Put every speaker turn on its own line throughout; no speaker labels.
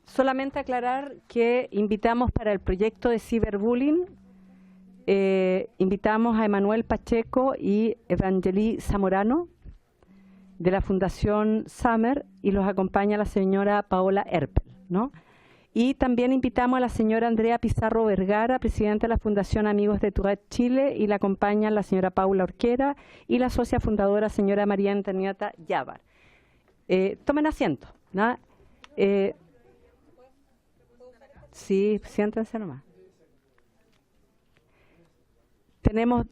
Solamente aclarar que invitamos para el proyecto de ciberbullying, invitamos a Emanuel Pacheco y Evangelí Zamorano de la Fundación Summer y los acompaña la señora Paola Erpel, ¿no? Y también invitamos a la señora Andrea Pizarro Vergara, presidenta de la Fundación Amigos de Tourette Chile, y la acompañan la señora Paula Orquera y la socia fundadora señora María Antonieta Llávar. Tomen asiento, ¿no? Sí, siéntense nomás. Tenemos,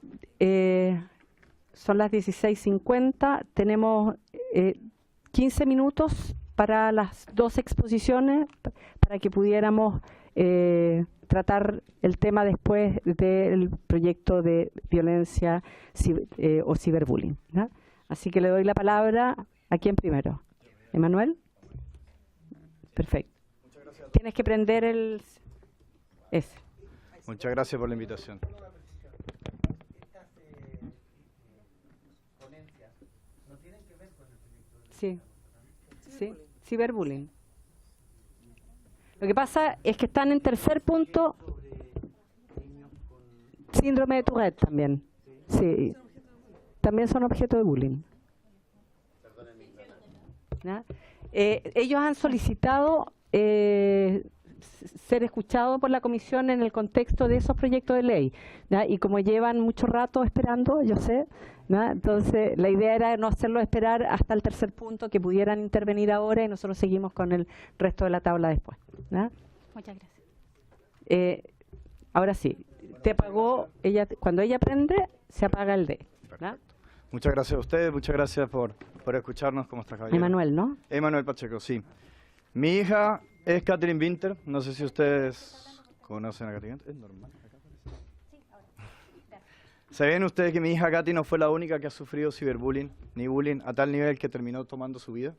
son las 16:50, tenemos 15 minutos para las dos exposiciones, para que pudiéramos tratar el tema después del proyecto de violencia o ciberbullying, ¿no? Así que le doy la palabra a quién primero. ¿Emanuel? Perfecto. Tienes que prender el... ese.
Muchas gracias por la invitación.
Sí, sí, ciberbullying. Lo que pasa es que están en tercer punto, síndrome de Tourette también. Sí, también son objeto de bullying. ¿Ya? Ellos han solicitado ser escuchados por la comisión en el contexto de esos proyectos de ley, ¿ya? Y como llevan mucho rato esperando, yo sé, ¿ya? Entonces la idea era no hacerlo esperar hasta el tercer punto, que pudieran intervenir ahora y nosotros seguimos con el resto de la tabla después, ¿ya?
Muchas gracias.
Ahora sí, te apagó, cuando ella prende, se apaga el D, ¿ya?
Muchas gracias a ustedes, muchas gracias por escucharnos. ¿Cómo está, caballero?
Emanuel, ¿no?
Emanuel Pacheco, sí. Mi hija es Catherine Winter, no sé si ustedes conocen a Catherine. Es normal. ¿Saben ustedes que mi hija Katy no fue la única que ha sufrido ciberbullying, ni bullying a tal nivel que terminó tomando su vida?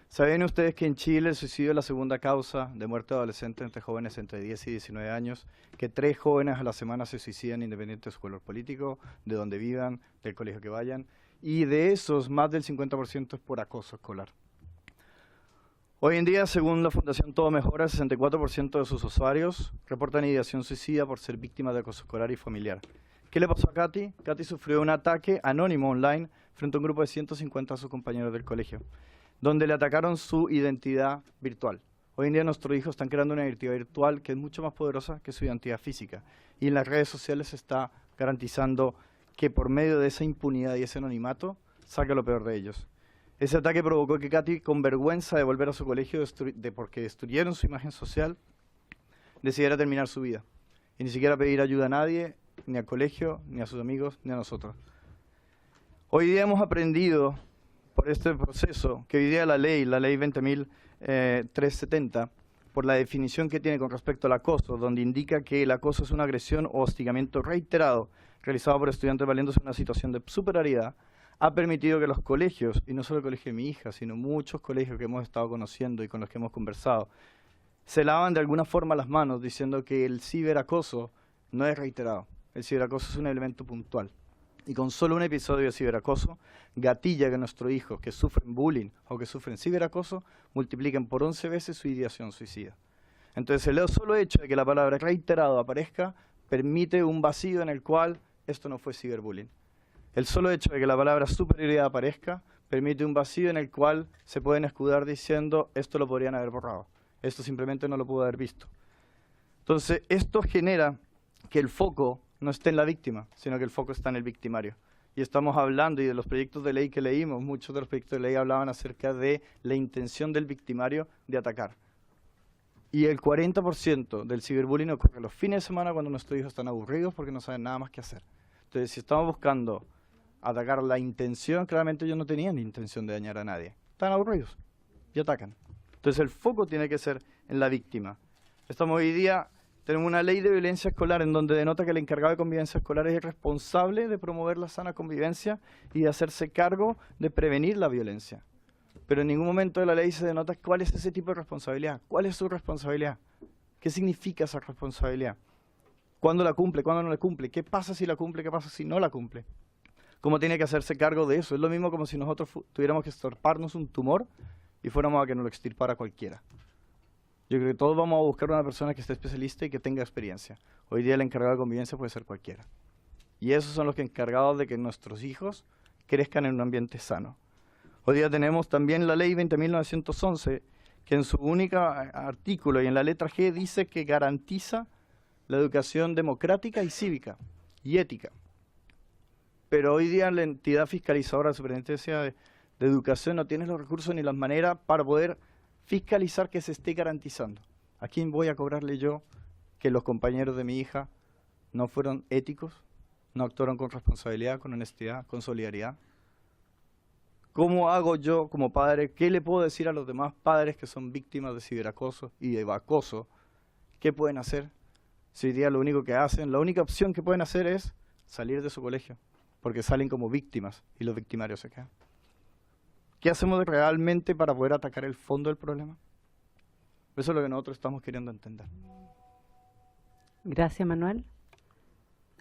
¿Saben ustedes que en Chile el suicidio es la segunda causa de muerte de adolescentes entre jóvenes entre 10 y 19 años? Que 3 jóvenes a la semana se suicidan independiente de su color político, de donde vivan, del colegio que vayan. Y de esos, más del 50% es por acoso escolar. Hoy en día, según la Fundación Todo Mejora, el 64% de sus usuarios reportan ideación suicida por ser víctimas de acoso escolar y familiar. ¿Qué le pasó a Katy? Katy sufrió un ataque anónimo online frente a un grupo de 150 de sus compañeros del colegio, donde le atacaron su identidad virtual. Hoy en día nuestros hijos están creando una identidad virtual que es mucho más poderosa que su identidad física. Y en las redes sociales se está garantizando que por medio de esa impunidad y ese anonimato saque lo peor de ellos. Ese ataque provocó que Katy, con vergüenza de volver a su colegio porque destruyeron su imagen social, decidiera terminar su vida. Y ni siquiera pedir ayuda a nadie, ni al colegio, ni a sus amigos, ni a nosotros. Hoy día hemos aprendido por este proceso que hoy día la ley 20.370, por la definición que tiene con respecto al acoso, donde indica que el acoso es una agresión o hostigamiento reiterado realizado por estudiantes valiéndose de una situación de superioridad, ha permitido que los colegios, y no solo el colegio de mi hija, sino muchos colegios que hemos estado conociendo y con los que hemos conversado, se lavan de alguna forma las manos diciendo que el ciberacoso no es reiterado. El ciberacoso es un elemento puntual. Y con solo un episodio de ciberacoso, gatilla que nuestros hijos que sufren bullying o que sufren ciberacoso multipliquen por 11 veces su ideación suicida. Entonces el solo hecho de que la palabra reiterado aparezca permite un vacío en el cual esto no fue ciberbullying. El solo hecho de que la palabra superioridad aparezca permite un vacío en el cual se pueden escudar diciendo esto lo podrían haber borrado, esto simplemente no lo pudo haber visto. Entonces esto genera que el foco no esté en la víctima, sino que el foco está en el victimario. Y estamos hablando, y de los proyectos de ley que leímos, muchos de los proyectos de ley hablaban acerca de la intención del victimario de atacar. Y el 40% del ciberbullying ocurre los fines de semana cuando nuestros hijos están aburridos porque no saben nada más que hacer. Entonces, si estamos buscando atacar la intención, claramente ellos no tenían intención de dañar a nadie. Están aburridos y atacan. Entonces, el foco tiene que ser en la víctima. Estamos hoy día... Tenemos una ley de violencia escolar en donde denota que el encargado de convivencia escolar es el responsable de promover la sana convivencia y de hacerse cargo de prevenir la violencia. Pero en ningún momento de la ley se denota cuál es ese tipo de responsabilidad. ¿Cuál es su responsabilidad? ¿Qué significa esa responsabilidad? ¿Cuándo la cumple? ¿Cuándo no la cumple? ¿Qué pasa si la cumple? ¿Qué pasa si no la cumple? ¿Cómo tiene que hacerse cargo de eso? Es lo mismo como si nosotros tuviéramos que extirparnos un tumor y fuéramos a que nos lo extirpara cualquiera. Yo creo que todos vamos a buscar una persona que esté especialista y que tenga experiencia. Hoy día el encargado de convivencia puede ser cualquiera. Y esos son los encargados de que nuestros hijos crezcan en un ambiente sano. Hoy día tenemos también la ley 20.911, que en su único artículo y en la letra G dice que garantiza la educación democrática y cívica y ética. Pero hoy día la entidad fiscalizadora de Superintendencia de Educación no tiene los recursos ni las maneras para poder fiscalizar que se esté garantizando. ¿A quién voy a cobrarle yo que los compañeros de mi hija no fueron éticos, no actuaron con responsabilidad, con honestidad, con solidaridad? ¿Cómo hago yo como padre? ¿Qué le puedo decir a los demás padres que son víctimas de ciberacoso y de acoso? ¿Qué pueden hacer? Si hoy día lo único que hacen, la única opción que pueden hacer es salir de su colegio, porque salen como víctimas y los victimarios se quedan. ¿Qué hacemos realmente para poder atacar el fondo del problema? Eso es lo que nosotros estamos queriendo entender.
Gracias, Manuel.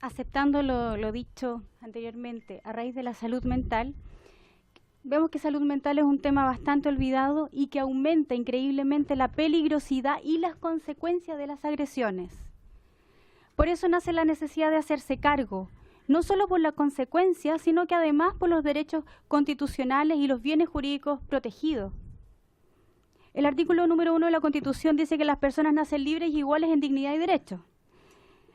Aceptando lo dicho anteriormente, a raíz de la salud mental, vemos que salud mental es un tema bastante olvidado y que aumenta increíblemente la peligrosidad y las consecuencias de las agresiones. Por eso nace la necesidad de hacerse cargo, no solo por la consecuencia, sino que además por los derechos constitucionales y los bienes jurídicos protegidos. El artículo número 1 de la Constitución dice que las personas nacen libres y iguales en dignidad y derechos.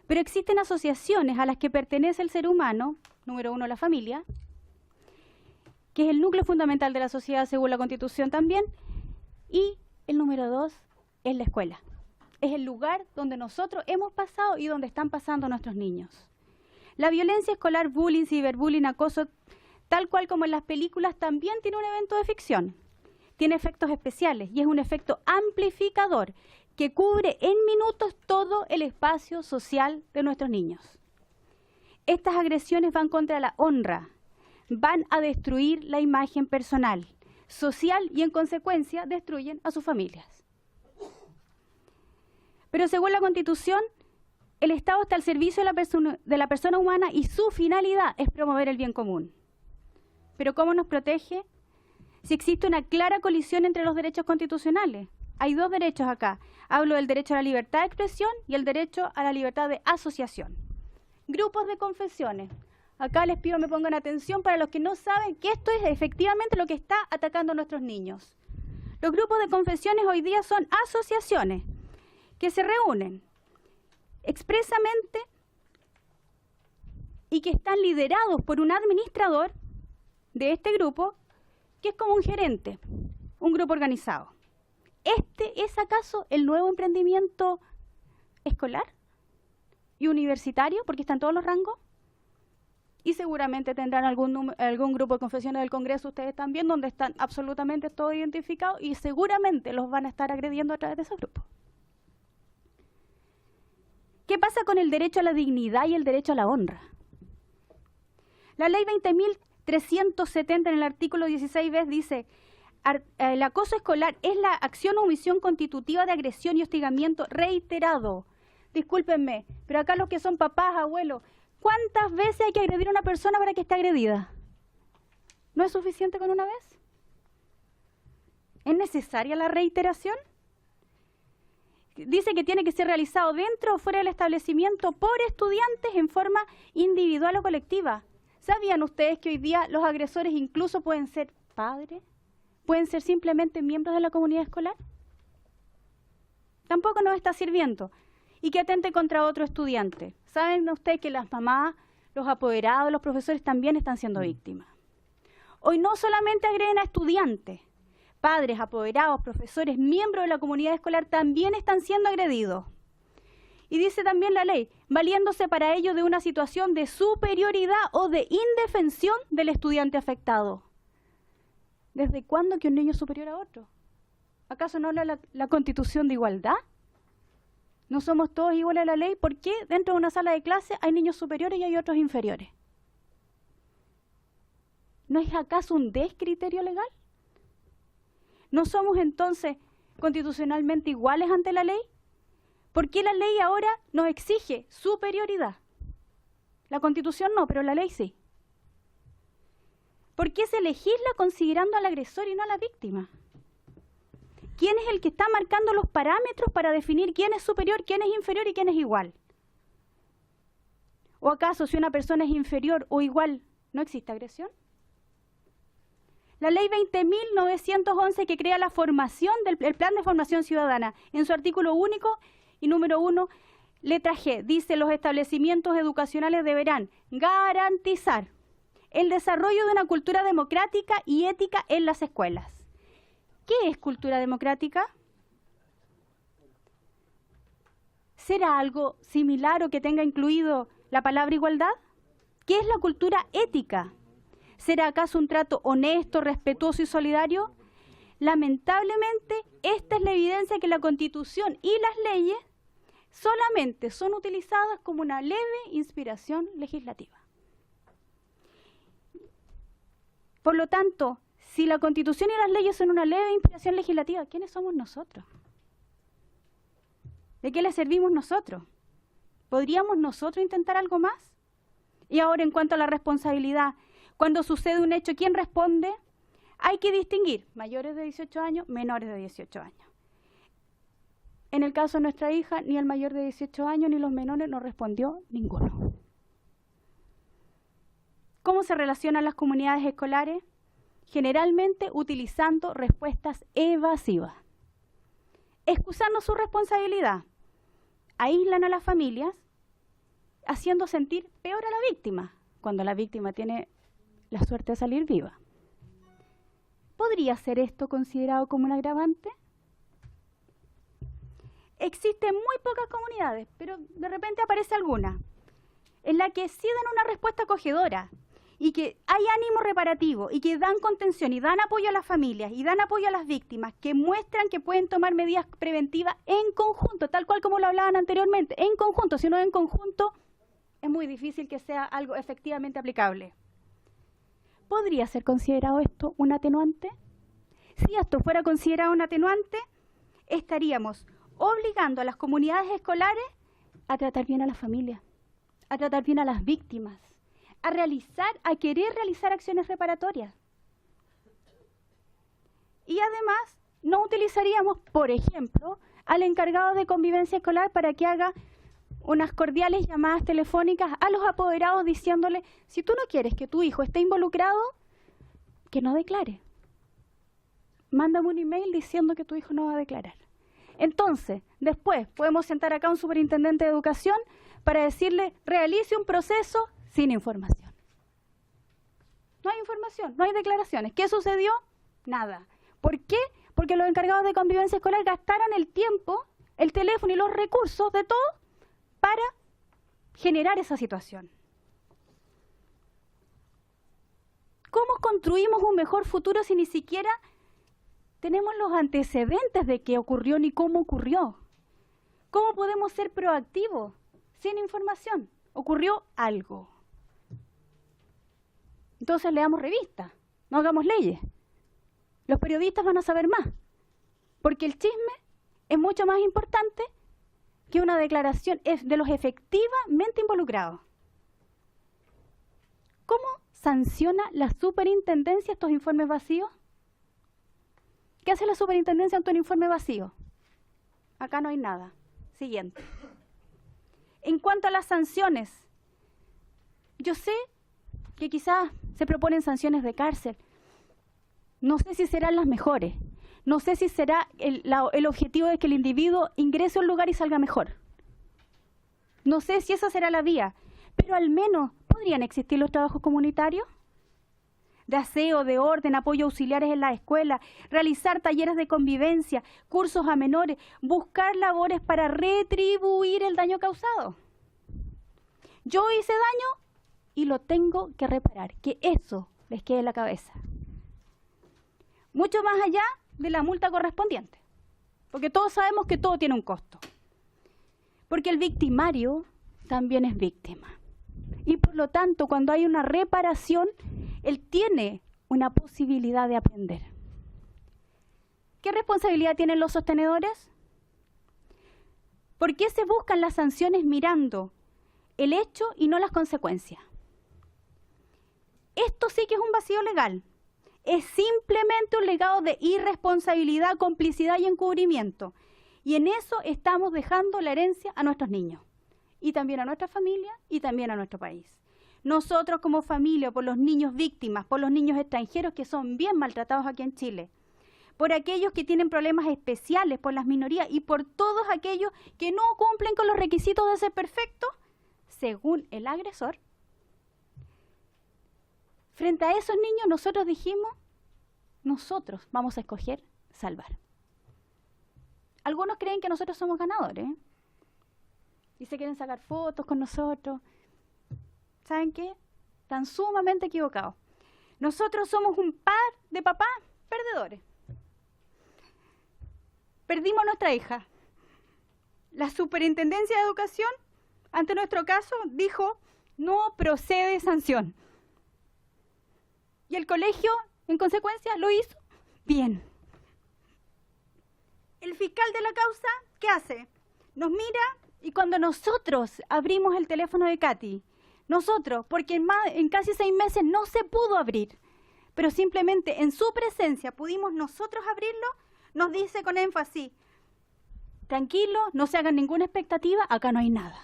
Pero existen asociaciones a las que pertenece el ser humano, número 1 la familia, que es el núcleo fundamental de la sociedad según la Constitución también, y el número 2 es la escuela. Es el lugar donde nosotros hemos pasado y donde están pasando nuestros niños. La violencia escolar, bullying, ciberbullying, acoso, tal cual como en las películas, también tiene un evento de ficción. Tiene efectos especiales y es un efecto amplificador que cubre en minutos todo el espacio social de nuestros niños. Estas agresiones van contra la honra, van a destruir la imagen personal, social y en consecuencia destruyen a sus familias. Pero según la Constitución, el Estado está al servicio de la persona humana y su finalidad es promover el bien común. Pero ¿cómo nos protege? Si existe una clara colisión entre los derechos constitucionales. Hay dos derechos acá. Hablo del derecho a la libertad de expresión y el derecho a la libertad de asociación. Grupos de confesiones. Acá les pido me pongan atención para los que no saben que esto es efectivamente lo que está atacando a nuestros niños. Los grupos de confesiones hoy día son asociaciones que se reúnen expresamente y que están liderados por un administrador de este grupo que es como un gerente, un grupo organizado. ¿Este es acaso el nuevo emprendimiento escolar y universitario? Porque están todos los rangos. Y seguramente tendrán algún grupo de confesiones del Congreso, ustedes también, donde están absolutamente todos identificados y seguramente los van a estar agrediendo a través de esos grupos. ¿Qué pasa con el derecho a la dignidad y el derecho a la honra? La ley 20.370 en el artículo 16b dice: el acoso escolar es la acción o omisión constitutiva de agresión y hostigamiento reiterado. Discúlpenme, pero acá los que son papás, abuelos, ¿cuántas veces hay que agredir a una persona para que esté agredida? ¿No es suficiente con una vez? ¿Es necesaria la reiteración? Dice que tiene que ser realizado dentro o fuera del establecimiento por estudiantes en forma individual o colectiva. ¿Sabían ustedes que hoy día los agresores incluso pueden ser padres? ¿Pueden ser simplemente miembros de la comunidad escolar? Tampoco nos está sirviendo. Y que atente contra otro estudiante. ¿Saben ustedes que las mamás, los apoderados, los profesores también están siendo víctimas? Hoy no solamente agreden a estudiantes, padres, apoderados, profesores, miembros de la comunidad escolar también están siendo agredidos. Y dice también la ley, valiéndose para ello de una situación de superioridad o de indefensión del estudiante afectado. ¿Desde cuándo que un niño es superior a otro? ¿Acaso no habla la Constitución de igualdad? ¿No somos todos iguales a la ley? ¿Por qué dentro de una sala de clase hay niños superiores y hay otros inferiores? ¿No es acaso un descriterio legal? ¿No somos entonces constitucionalmente iguales ante la ley? ¿Por qué la ley ahora nos exige superioridad? La Constitución no, pero la ley sí. ¿Por qué se legisla considerando al agresor y no a la víctima? ¿Quién es el que está marcando los parámetros para definir quién es superior, quién es inferior y quién es igual? ¿O acaso si una persona es inferior o igual, no existe agresión? La ley 20.911 que crea la formación el Plan de Formación Ciudadana, en su artículo único y número 1, letra G, dice: los establecimientos educacionales deberán garantizar el desarrollo de una cultura democrática y ética en las escuelas. ¿Qué es cultura democrática? ¿Será algo similar o que tenga incluido la palabra igualdad? ¿Qué es la cultura ética? ¿Será acaso un trato honesto, respetuoso y solidario? Lamentablemente, esta es la evidencia que la Constitución y las leyes solamente son utilizadas como una leve inspiración legislativa. Por lo tanto, si la Constitución y las leyes son una leve inspiración legislativa, ¿quiénes somos nosotros? ¿De qué le servimos nosotros? ¿Podríamos nosotros intentar algo más? Y ahora, en cuanto a la responsabilidad, cuando sucede un hecho, ¿quién responde? Hay que distinguir mayores de 18 años, menores de 18 años. En el caso de nuestra hija, ni el mayor de 18 años ni los menores no respondió ninguno. ¿Cómo se relacionan las comunidades escolares? Generalmente utilizando respuestas evasivas. Excusando su responsabilidad. Aíslan a las familias, haciendo sentir peor a la víctima, cuando la víctima tiene la suerte de salir viva. ¿Podría ser esto considerado como un agravante? Existen muy pocas comunidades, pero de repente aparece alguna, en la que sí dan una respuesta acogedora, y que hay ánimo reparativo, y que dan contención, y dan apoyo a las familias, y dan apoyo a las víctimas, que muestran que pueden tomar medidas preventivas en conjunto, tal cual como lo hablaban anteriormente, en conjunto. Si no en conjunto, es muy difícil que sea algo efectivamente aplicable. ¿Podría ser considerado esto un atenuante? Si esto fuera considerado un atenuante, estaríamos obligando a las comunidades escolares a tratar bien a las familias, a tratar bien a las víctimas, a querer realizar acciones reparatorias. Y además, no utilizaríamos, por ejemplo, al encargado de convivencia escolar para que haga unas cordiales llamadas telefónicas a los apoderados diciéndole: si tú no quieres que tu hijo esté involucrado, que no declare. Mándame un email diciendo que tu hijo no va a declarar. Entonces, después podemos sentar acá a un superintendente de educación para decirle: realice un proceso sin información. No hay información, no hay declaraciones. ¿Qué sucedió? Nada. ¿Por qué? Porque los encargados de convivencia escolar gastaron el tiempo, el teléfono y los recursos de todo para generar esa situación. ¿Cómo construimos un mejor futuro si ni siquiera tenemos los antecedentes de qué ocurrió ni cómo ocurrió? ¿Cómo podemos ser proactivos sin información? Ocurrió algo. Entonces leamos revistas, no hagamos leyes. Los periodistas van a saber más, porque el chisme es mucho más importante que una declaración de los efectivamente involucrados. ¿Cómo sanciona la superintendencia estos informes vacíos? ¿Qué hace la superintendencia ante un informe vacío? Acá no hay nada. Siguiente. En cuanto a las sanciones, yo sé que quizás se proponen sanciones de cárcel. No sé si serán las mejores. No sé si será el objetivo de que el individuo ingrese a un lugar y salga mejor. No sé si esa será la vía, pero al menos podrían existir los trabajos comunitarios de aseo, de orden, apoyo auxiliares en la escuela, realizar talleres de convivencia, cursos a menores, buscar labores para retribuir el daño causado. Yo hice daño y lo tengo que reparar, que eso les quede en la cabeza. Mucho más allá de la multa correspondiente, porque todos sabemos que todo tiene un costo. Porque el victimario también es víctima. Y por lo tanto, cuando hay una reparación, él tiene una posibilidad de aprender. ¿Qué responsabilidad tienen los sostenedores? ¿Por qué se buscan las sanciones mirando el hecho y no las consecuencias? Esto sí que es un vacío legal. es simplemente un legado de irresponsabilidad, complicidad y encubrimiento. Y en eso estamos dejando la herencia a nuestros niños, y también a nuestra familia, y también a nuestro país. Nosotros como familia, por los niños víctimas, por los niños extranjeros que son bien maltratados aquí en Chile, por aquellos que tienen problemas especiales, por las minorías y por todos aquellos que no cumplen con los requisitos de ser perfectos, según el agresor. Frente a esos niños nosotros dijimos, nosotros vamos a escoger salvar. Algunos creen que nosotros somos ganadores, ¿eh? Y se quieren sacar fotos con nosotros. ¿Saben qué? Están sumamente equivocados. Nosotros somos un par de papás perdedores. Perdimos a nuestra hija. La Superintendencia de Educación, ante nuestro caso, dijo, no procede sanción. Y el colegio, en consecuencia, lo hizo bien. El fiscal de la causa, ¿qué hace? Nos mira y cuando nosotros abrimos el teléfono de Katy, nosotros, porque en casi 6 meses no se pudo abrir, pero simplemente en su presencia pudimos nosotros abrirlo, nos dice con énfasis, tranquilo, no se hagan ninguna expectativa, acá no hay nada.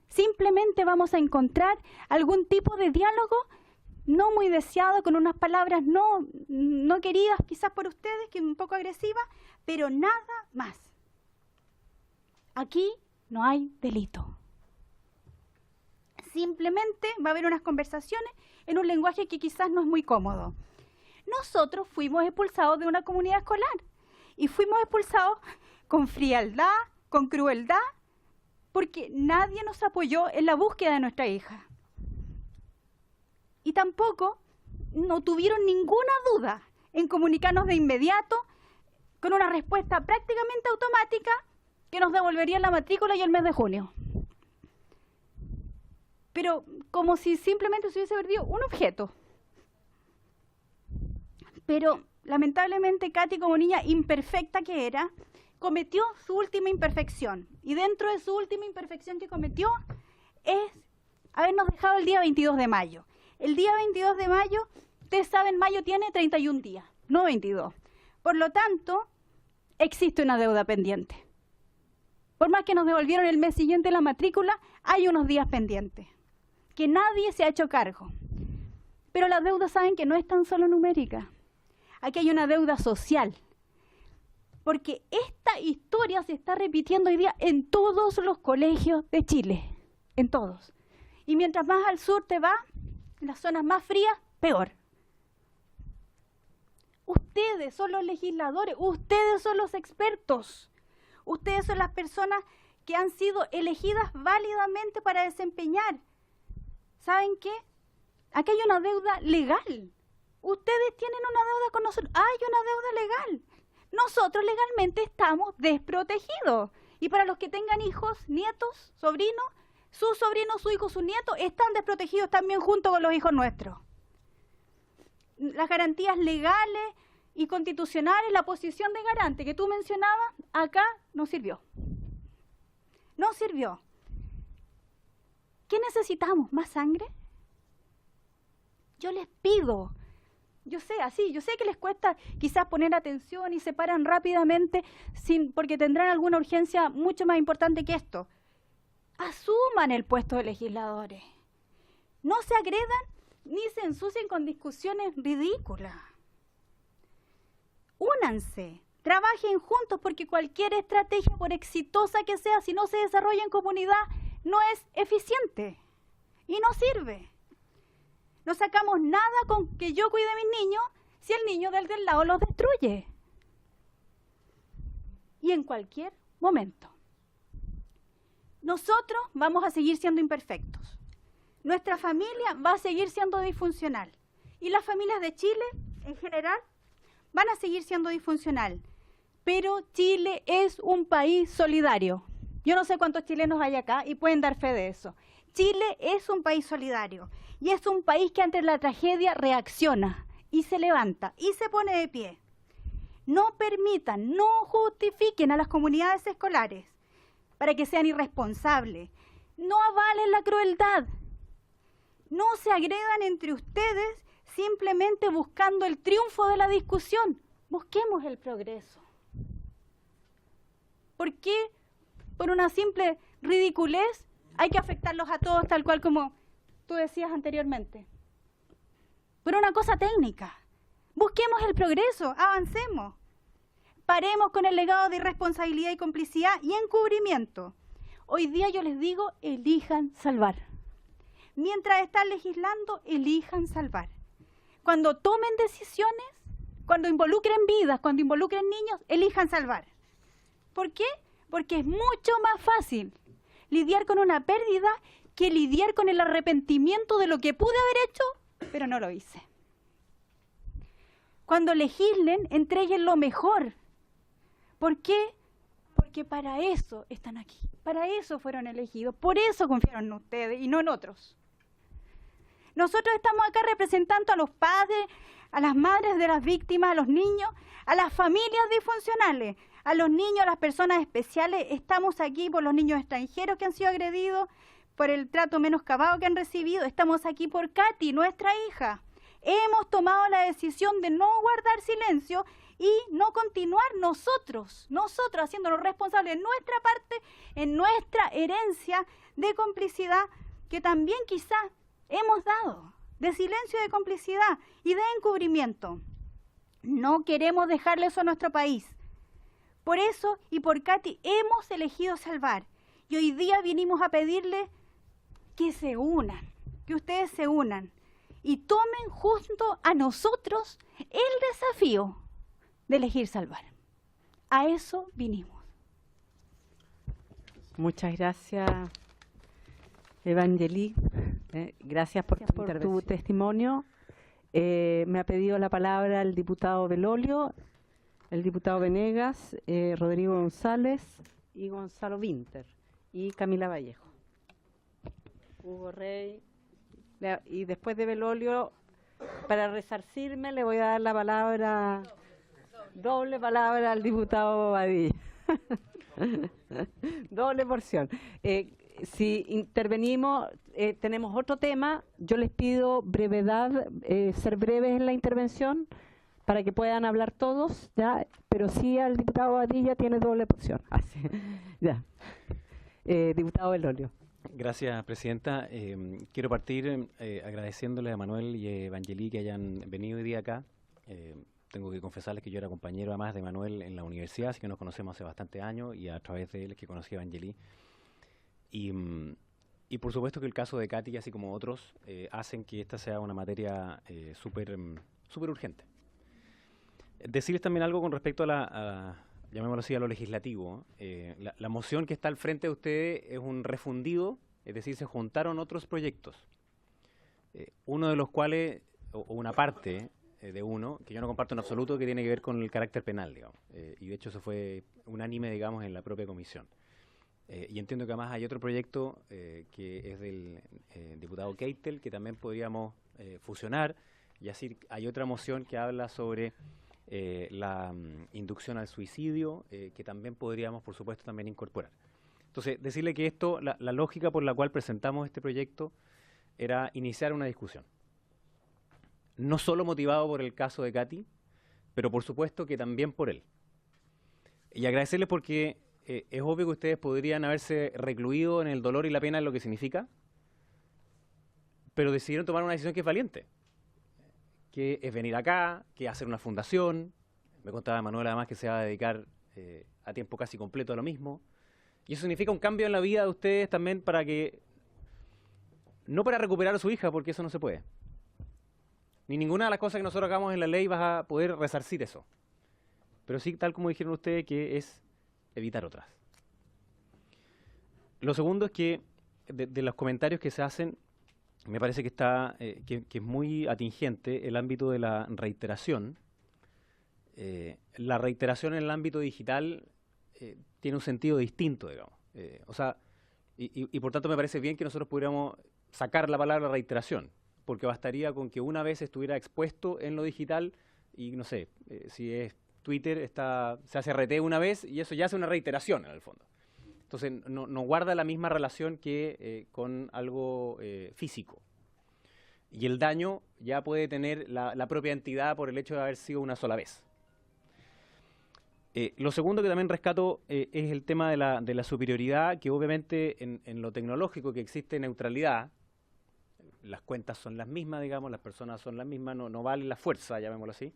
Simplemente vamos a encontrar algún tipo de diálogo no muy deseado, con unas palabras no queridas quizás por ustedes, que es un poco agresiva, pero nada más. Aquí no hay delito. Simplemente va a haber unas conversaciones en un lenguaje que quizás no es muy cómodo. Nosotros fuimos expulsados de una comunidad escolar y fuimos expulsados con frialdad, con crueldad, porque nadie nos apoyó en la búsqueda de nuestra hija. Y tampoco no tuvieron ninguna duda en comunicarnos de inmediato con una respuesta prácticamente automática que nos devolvería la matrícula y el mes de junio. Pero como si simplemente se hubiese perdido un objeto. Pero lamentablemente Katy, como niña imperfecta que era, cometió su última imperfección. Y dentro de su última imperfección que cometió es habernos dejado el día 22 de mayo. El día 22 de mayo, ustedes saben, mayo tiene 31 días, no 22. Por lo tanto, existe una deuda pendiente. Por más que nos devolvieron el mes siguiente la matrícula, hay unos días pendientes, que nadie se ha hecho cargo. Pero la deuda, saben que no es tan solo numérica. Aquí hay una deuda social. Porque esta historia se está repitiendo hoy día en todos los colegios de Chile. En todos. Y mientras más al sur te vas, en las zonas más frías, peor. Ustedes son los legisladores, ustedes son los expertos. Ustedes son las personas que han sido elegidas válidamente para desempeñar. ¿Saben qué? Aquí hay una deuda legal. Ustedes tienen una deuda con nosotros. Hay una deuda legal. Nosotros legalmente estamos desprotegidos. Y para los que tengan hijos, nietos, sobrinos, sus sobrinos, sus hijos, sus nietos, están desprotegidos también junto con los hijos nuestros. Las garantías legales y constitucionales, la posición de garante que tú mencionabas, acá no sirvió. No sirvió. ¿Qué necesitamos? ¿Más sangre? Yo les pido, yo sé que les cuesta quizás poner atención y se paran rápidamente porque tendrán alguna urgencia mucho más importante que esto. Asuman el puesto de legisladores. No se agredan ni se ensucien con discusiones ridículas. Únanse, trabajen juntos, porque cualquier estrategia, por exitosa que sea, si no se desarrolla en comunidad, no es eficiente y no sirve. No sacamos nada con que yo cuide a mis niños si el niño del lado los destruye. Y en cualquier momento. Nosotros vamos a seguir siendo imperfectos. Nuestra familia va a seguir siendo disfuncional. Y las familias de Chile, en general, van a seguir siendo disfuncional. Pero Chile es un país solidario. Yo no sé cuántos chilenos hay acá y pueden dar fe de eso. Chile es un país solidario. Y es un país que ante la tragedia reacciona y se levanta y se pone de pie. No permitan, no justifiquen a las comunidades escolares para que sean irresponsables. No avalen la crueldad. No se agredan entre ustedes simplemente buscando el triunfo de la discusión. Busquemos el progreso. ¿Por qué? Por una simple ridiculez hay que afectarlos a todos, tal cual como tú decías anteriormente. Por una cosa técnica. Busquemos el progreso, avancemos. Paremos con el legado de irresponsabilidad y complicidad y encubrimiento. Hoy día yo les digo, elijan salvar. Mientras están legislando, elijan salvar. Cuando tomen decisiones, cuando involucren vidas, cuando involucren niños, elijan salvar. ¿Por qué? Porque es mucho más fácil lidiar con una pérdida que lidiar con el arrepentimiento de lo que pude haber hecho, pero no lo hice. Cuando legislen, entreguen lo mejor. ¿Por qué? Porque para eso están aquí, para eso fueron elegidos, por eso confiaron en ustedes y no en otros. Nosotros estamos acá representando a los padres, a las madres de las víctimas, a los niños, a las familias disfuncionales, a los niños, a las personas especiales. Estamos aquí por los niños extranjeros que han sido agredidos, por el trato menoscabado que han recibido. Estamos aquí por Katy, nuestra hija. Hemos tomado la decisión de no guardar silencio y no continuar nosotros haciéndonos responsables en nuestra parte, en nuestra herencia de complicidad que también quizás hemos dado, de silencio, de complicidad y de encubrimiento. No queremos dejarle eso a nuestro país. Por eso y por Katy hemos elegido salvar. Y hoy día vinimos a pedirle que se unan, que ustedes se unan y tomen junto a nosotros el desafío de elegir salvar. A eso vinimos.
Muchas gracias, Evangelí. Gracias por tu testimonio. Me ha pedido la palabra el diputado Belolio, el diputado Venegas, Rodrigo González y Gonzalo Vinter y Camila Vallejo. Hugo Rey. Y después de Belolio, para resarcirme, le voy a dar la palabra, doble palabra al diputado Bobadilla. Doble porción. Si intervenimos, tenemos otro tema. Yo les pido brevedad, ser breves en la intervención para que puedan hablar todos, ¿ya? Pero sí al diputado Bobadilla tiene doble porción. Así, ya. Diputado Belolio.
Gracias, Presidenta. Quiero partir agradeciéndoles a Manuel y a Evangelí que hayan venido hoy día acá. Tengo que confesarles que yo era compañero además de Manuel en la universidad, así que nos conocemos hace bastante años y a través de él es que conocí a Evangelí. Y por supuesto que el caso de Katy, así como otros, hacen que esta sea una materia súper urgente. Decirles también algo con respecto a llamémoslo así, a lo legislativo. La moción que está al frente de ustedes es un refundido, es decir, se juntaron otros proyectos, uno de los cuales, o una parte de uno, que yo no comparto en absoluto, que tiene que ver con el carácter penal, digamos, y de hecho eso fue unánime, digamos, en la propia comisión. Y entiendo que además hay otro proyecto que es del diputado Keitel, que también podríamos fusionar, y así hay otra moción que habla sobre la inducción al suicidio, que también podríamos, por supuesto, también incorporar. Entonces, decirle que esto, la lógica por la cual presentamos este proyecto era iniciar una discusión. No solo motivado por el caso de Katy, pero por supuesto que también por él. Y agradecerles porque es obvio que ustedes podrían haberse recluido en el dolor y la pena de lo que significa, pero decidieron tomar una decisión que es valiente, que es venir acá, que es hacer una fundación. Me contaba Manuel además que se va a dedicar a tiempo casi completo a lo mismo. Y eso significa un cambio en la vida de ustedes también para que, no para recuperar a su hija, porque eso no se puede. Ni ninguna de las cosas que nosotros hagamos en la ley vas a poder resarcir eso. Pero sí, tal como dijeron ustedes, que es evitar otras. Lo segundo es que, de los comentarios que se hacen, me parece que está que es muy atingente el ámbito de la reiteración. La reiteración en el ámbito digital tiene un sentido distinto, digamos. Y por tanto me parece bien que nosotros pudiéramos sacar la palabra reiteración, porque bastaría con que una vez estuviera expuesto en lo digital y, no sé, si es Twitter, se hace RT una vez y eso ya hace una reiteración en el fondo. Entonces no guarda la misma relación que con algo físico. y el daño ya puede tener la propia entidad por el hecho de haber sido una sola vez. Lo segundo que también rescato es el tema de la superioridad, que obviamente en lo tecnológico que existe neutralidad, las cuentas son las mismas, digamos, las personas son las mismas, no vale la fuerza, llamémoslo así.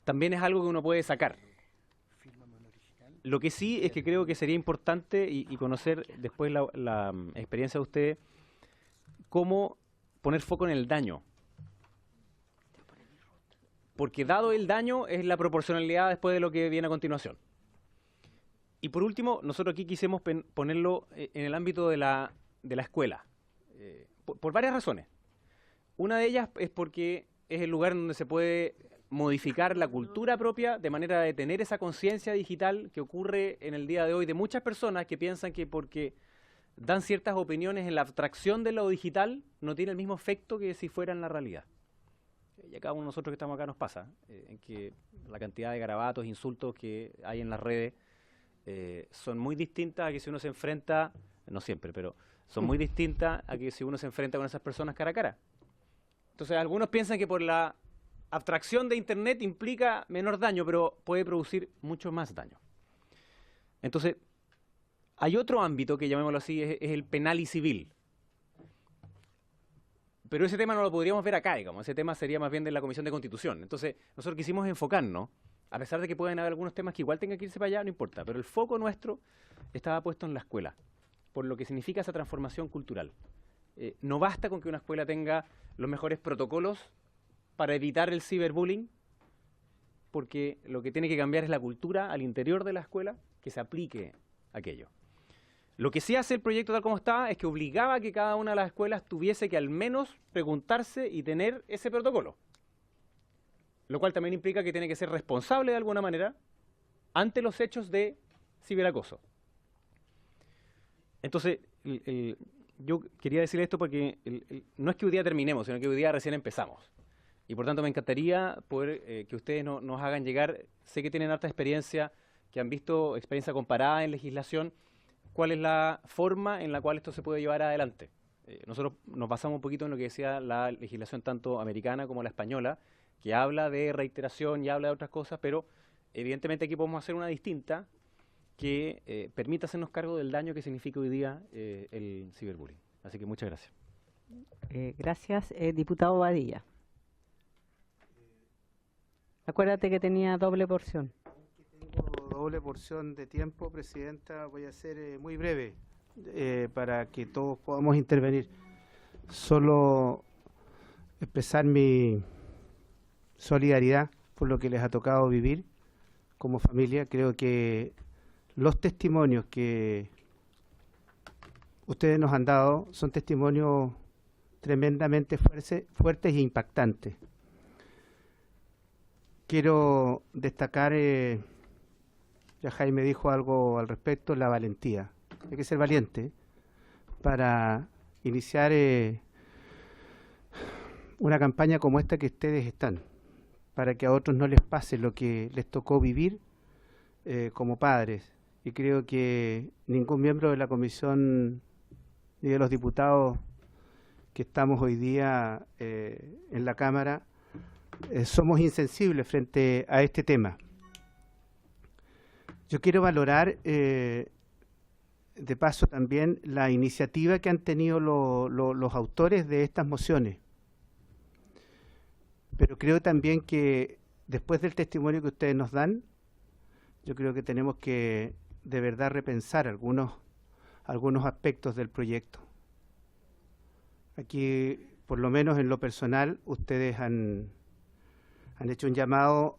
También es algo que uno puede sacar. Lo que sí es que creo que sería importante y conocer después la experiencia de ustedes, cómo poner foco en el daño. Porque dado el daño es la proporcionalidad después de lo que viene a continuación. Y por último, nosotros aquí quisimos ponerlo en el ámbito de la escuela, por varias razones. Una de ellas es porque es el lugar donde se puede modificar la cultura propia de manera de tener esa conciencia digital que ocurre en el día de hoy de muchas personas que piensan que porque dan ciertas opiniones en la abstracción de lo digital no tiene el mismo efecto que si fuera en la realidad. Y a cada uno de nosotros que estamos acá nos pasa, en que la cantidad de garabatos, insultos que hay en las redes son muy distintas a que si uno se enfrenta, no siempre, pero son muy distintas a que si uno se enfrenta con esas personas cara a cara. Entonces algunos piensan que por la abstracción de Internet implica menor daño, pero puede producir mucho más daño. Entonces, hay otro ámbito que llamémoslo así, es el penal y civil. Pero ese tema no lo podríamos ver acá, digamos. Ese tema sería más bien de la Comisión de Constitución. Entonces, nosotros quisimos enfocarnos, a pesar de que pueden haber algunos temas que igual tengan que irse para allá, no importa. Pero el foco nuestro estaba puesto en la escuela, por lo que significa esa transformación cultural. No basta con que una escuela tenga los mejores protocolos para evitar el ciberbullying, porque lo que tiene que cambiar es la cultura al interior de la escuela que se aplique aquello. Lo que sí hace el proyecto tal como está es que obligaba a que cada una de las escuelas tuviese que al menos preguntarse y tener ese protocolo. Lo cual también implica que tiene que ser responsable de alguna manera ante los hechos de ciberacoso. Entonces, yo quería decir esto porque no es que hoy día terminemos, sino que hoy día recién empezamos. Y por tanto me encantaría poder que ustedes nos hagan llegar, sé que tienen harta experiencia, que han visto experiencia comparada en legislación, cuál es la forma en la cual esto se puede llevar adelante. Nosotros nos basamos un poquito en lo que decía la legislación tanto americana como la española, que habla de reiteración y habla de otras cosas, pero evidentemente aquí podemos hacer una distinta que permita hacernos cargo del daño que significa hoy día el ciberbullying. Así que muchas gracias.
Gracias, diputado Badilla. Acuérdate que tenía doble porción.
Tengo doble porción de tiempo, Presidenta. Voy a ser muy breve para que todos podamos intervenir. Solo expresar mi solidaridad por lo que les ha tocado vivir como familia. Creo que los testimonios que ustedes nos han dado son testimonios tremendamente fuertes e impactantes. Quiero destacar, ya Jaime dijo algo al respecto, la valentía. Hay que ser valiente para iniciar una campaña como esta que ustedes están, para que a otros no les pase lo que les tocó vivir como padres. Y creo que ningún miembro de la comisión ni de los diputados que estamos hoy día en la Cámara somos insensibles frente a este tema. Yo quiero valorar de paso también la iniciativa que han tenido los autores de estas mociones. Pero creo también que después del testimonio que ustedes nos dan, yo creo que tenemos que de verdad repensar algunos aspectos del proyecto. Aquí, por lo menos en lo personal, ustedes han hecho un llamado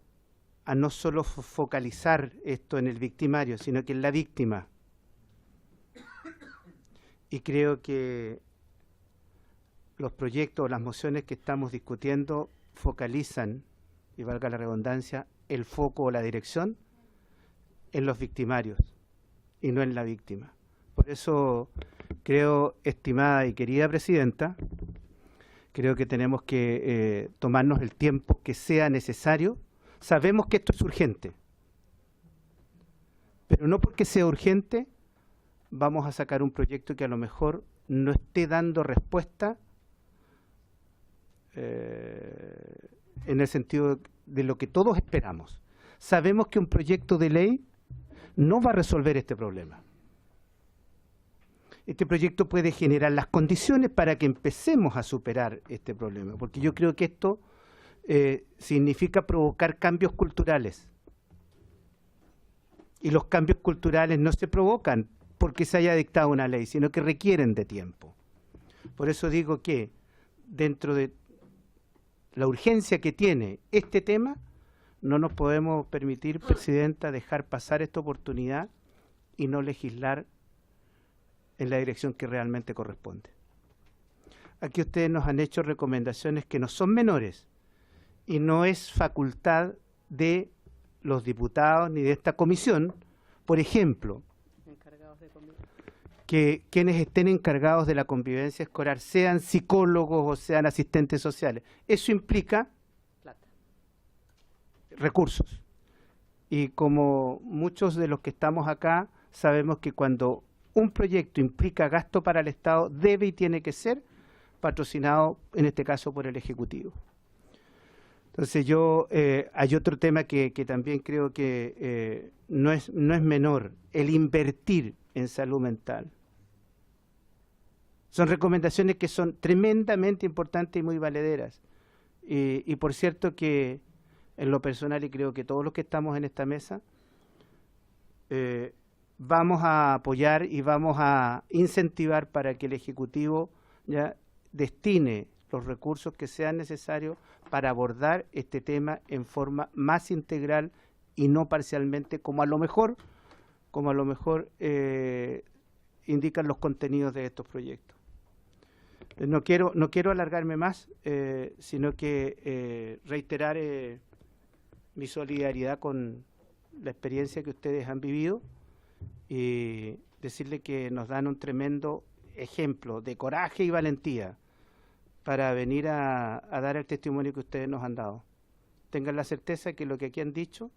a no solo focalizar esto en el victimario, sino que en la víctima. Y creo que los proyectos, las mociones que estamos discutiendo focalizan, y valga la redundancia, el foco o la dirección en los victimarios y no en la víctima. Por eso creo, estimada y querida Presidenta, creo que tenemos que tomarnos el tiempo que sea necesario. Sabemos que esto es urgente, pero no porque sea urgente vamos a sacar un proyecto que a lo mejor no esté dando respuesta en el sentido de lo que todos esperamos. Sabemos que un proyecto de ley no va a resolver este problema. Este proyecto puede generar las condiciones para que empecemos a superar este problema, porque yo creo que esto significa provocar cambios culturales. Y los cambios culturales no se provocan porque se haya dictado una ley, sino que requieren de tiempo. Por eso digo que dentro de la urgencia que tiene este tema, no nos podemos permitir, Presidenta, dejar pasar esta oportunidad y no legislar en la dirección que realmente corresponde. Aquí ustedes nos han hecho recomendaciones que no son menores y no es facultad de los diputados ni de esta comisión, por ejemplo, que quienes estén encargados de la convivencia escolar sean psicólogos o sean asistentes sociales. Eso implica recursos. Y como muchos de los que estamos acá sabemos que cuando un proyecto implica gasto para el Estado, debe y tiene que ser patrocinado, en este caso, por el Ejecutivo. Entonces hay otro tema que también creo que no es menor, el invertir en salud mental. Son recomendaciones que son tremendamente importantes y muy valederas. Y por cierto que en lo personal, y creo que todos los que estamos en esta mesa, vamos a apoyar y vamos a incentivar para que el Ejecutivo ya destine los recursos que sean necesarios para abordar este tema en forma más integral y no parcialmente, como a lo mejor indican los contenidos de estos proyectos. No quiero alargarme más, sino que reiterar mi solidaridad con la experiencia que ustedes han vivido y decirle que nos dan un tremendo ejemplo de coraje y valentía para venir a dar el testimonio que ustedes nos han dado. Tengan la certeza que lo que aquí han dicho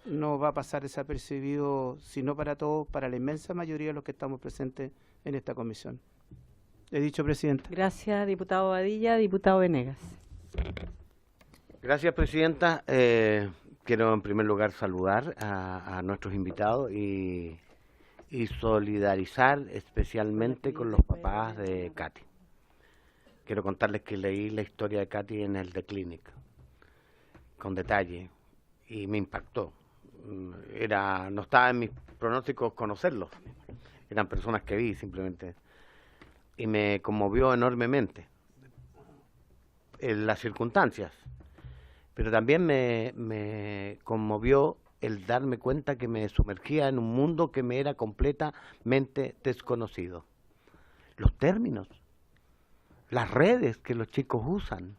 no va a pasar desapercibido, sino para todos, para la inmensa mayoría de los que estamos presentes en esta comisión. He dicho, Presidenta.
Gracias, diputado Badilla. Diputado Venegas.
Gracias, Presidenta. Quiero en primer lugar saludar a nuestros invitados y solidarizar especialmente con los papás de Katy. Quiero contarles que leí la historia de Katy en el The Clinic, con detalle, y me impactó. No estaba en mis pronósticos conocerlos, eran personas que vi simplemente, y me conmovió enormemente en las circunstancias, pero también me conmovió el darme cuenta que me sumergía en un mundo que me era completamente desconocido. Los términos, las redes que los chicos usan,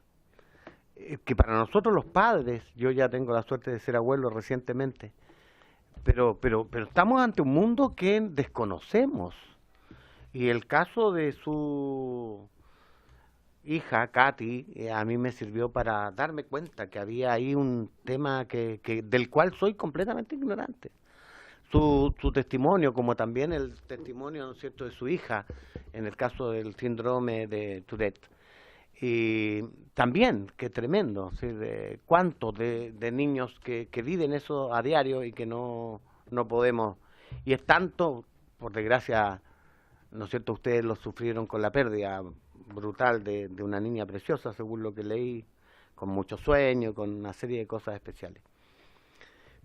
que para nosotros los padres, yo ya tengo la suerte de ser abuelo recientemente, pero estamos ante un mundo que desconocemos. Y el caso de su hija, Katy, a mí me sirvió para darme cuenta que había ahí un tema del cual soy completamente ignorante. Su testimonio, como también el testimonio, ¿no es cierto?, de su hija, en el caso del síndrome de Tourette. Y también, qué tremendo, ¿sí?, de cuántos de niños que viven eso a diario y que no podemos. Y es tanto, por desgracia, ¿no es cierto?, ustedes lo sufrieron con la pérdida brutal de una niña preciosa, según lo que leí, con mucho sueño, con una serie de cosas especiales.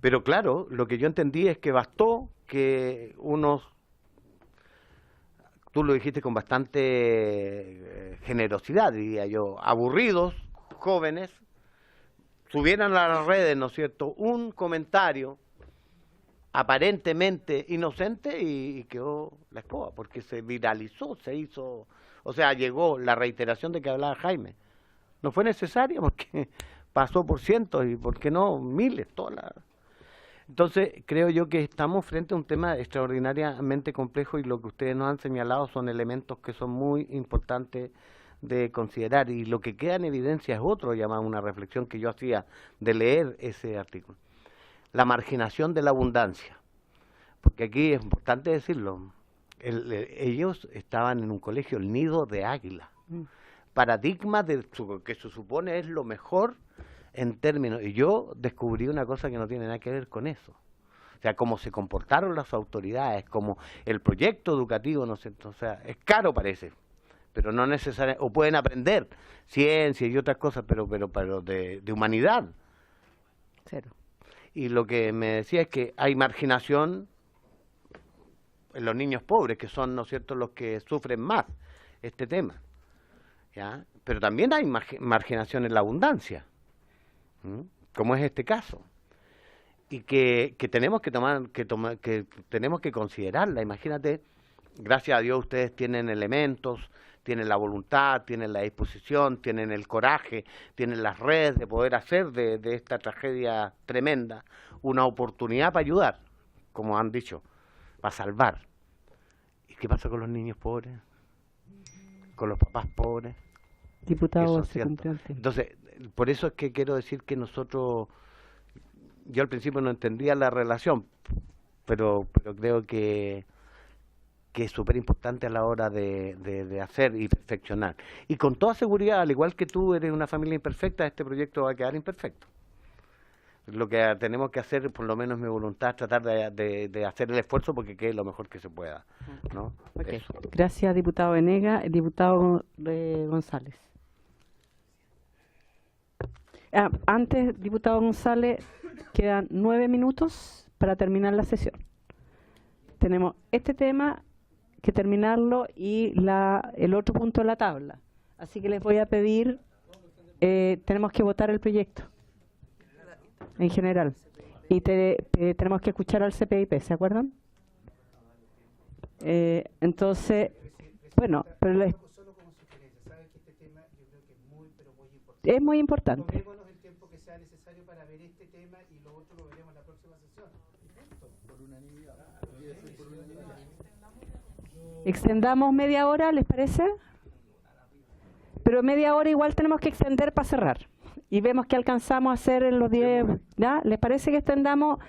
Pero claro, lo que yo entendí es que bastó que tú lo dijiste con bastante generosidad, diría yo, aburridos, jóvenes, subieran a las redes, ¿no es cierto?, un comentario aparentemente inocente y quedó la escoba, porque se viralizó, se hizo, o sea, llegó la reiteración de que hablaba Jaime. No fue necesaria porque pasó por cientos y, ¿por qué no?, miles, Entonces, creo yo que estamos frente a un tema extraordinariamente complejo y lo que ustedes nos han señalado son elementos que son muy importantes de considerar, y lo que queda en evidencia es otro, llamado una reflexión que yo hacía de leer ese artículo. La marginación de la abundancia, porque aquí es importante decirlo, ellos estaban en un colegio, el Nido de Águila, paradigma de que se supone es lo mejor en términos, y yo descubrí una cosa que no tiene nada que ver con eso. O sea, cómo se comportaron las autoridades, como el proyecto educativo, ¿no sé? O sea, es caro parece, pero no necesariamente, o pueden aprender ciencia y otras cosas, pero de humanidad.
Cero.
Y lo que me decía es que hay marginación en los niños pobres, que son, ¿no es cierto?, los que sufren más este tema, ¿ya? Pero también hay marginación en la abundancia, como es este caso, y que tenemos que tenemos que considerarla. Imagínate, gracias a Dios ustedes tienen elementos, tienen la voluntad, tienen la disposición, tienen el coraje, tienen las redes de poder hacer de esta tragedia tremenda una oportunidad para ayudar, como han dicho, para salvar. ¿Y qué pasa con los niños pobres? Con los papás pobres.
Diputado,
Eso es
se
cierto.
cumplió el tiempo.
Entonces, por eso es que quiero decir que nosotros, yo al principio no entendía la relación, pero creo que es súper importante a la hora de hacer y perfeccionar. Y con toda seguridad, al igual que tú eres una familia imperfecta, este proyecto va a quedar imperfecto. Lo que tenemos que hacer, por lo menos mi voluntad, es tratar de hacer el esfuerzo porque quede lo mejor que se pueda, ¿no?
Okay.
Eso.
Gracias, diputado Venegas. Diputado González. Antes, diputado González, quedan 9 minutos para terminar la sesión. Tenemos este tema que terminarlo y el otro punto de la tabla. Así que les voy a pedir, tenemos que votar el proyecto en general. Y tenemos que escuchar al CPIP, ¿se acuerdan? Entonces, bueno, pero es muy importante.
Tomémonos el tiempo que sea necesario para ver este tema y lo otro lo veremos en la próxima sesión. Por unanimidad.
Extendamos media hora, ¿les parece? Pero media hora igual tenemos que extender para cerrar. Y vemos que alcanzamos a hacer en los 10. ¿Ya? ¿Les parece que extendamos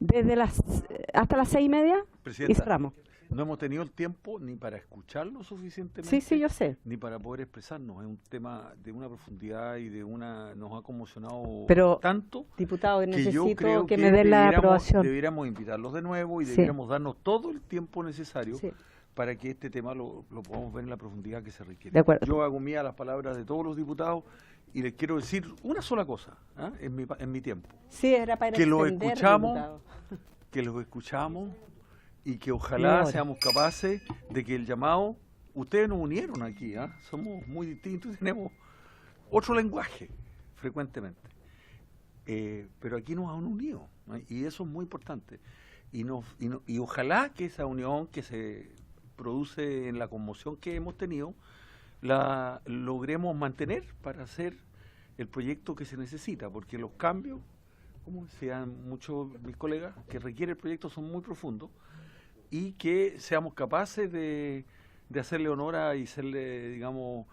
desde hasta las 6:30?
Presidenta,
Y cerramos.
no hemos tenido el tiempo ni para escucharlo suficientemente,
Sí, yo sé.
ni para poder expresarnos. Es un tema de una profundidad y nos ha conmocionado
Pero,
tanto
diputado,
que yo
necesito
creo
que me den la aprobación.
deberíamos invitarlos de nuevo y
Sí.
deberíamos darnos todo el tiempo necesario
Sí.
para que este tema lo podamos ver en la profundidad que se requiere.
De acuerdo.
Yo hago mía las palabras de todos los diputados y les quiero decir una sola cosa, en mi tiempo.
Sí, era para
Que lo
extender,
escuchamos,
diputado.
que los escuchamos y que
Y
ojalá
ahora.
seamos capaces de que el llamado, ustedes nos unieron aquí, somos muy distintos y tenemos otro lenguaje frecuentemente, pero aquí nos han unido, ¿no? Y eso es muy importante y ojalá que esa unión que se produce en la conmoción que hemos tenido la logremos mantener para hacer el proyecto que se necesita, porque los cambios, como decían muchos mis colegas, que requiere el proyecto son muy profundos y que seamos capaces de hacerle honor y hacerle, digamos,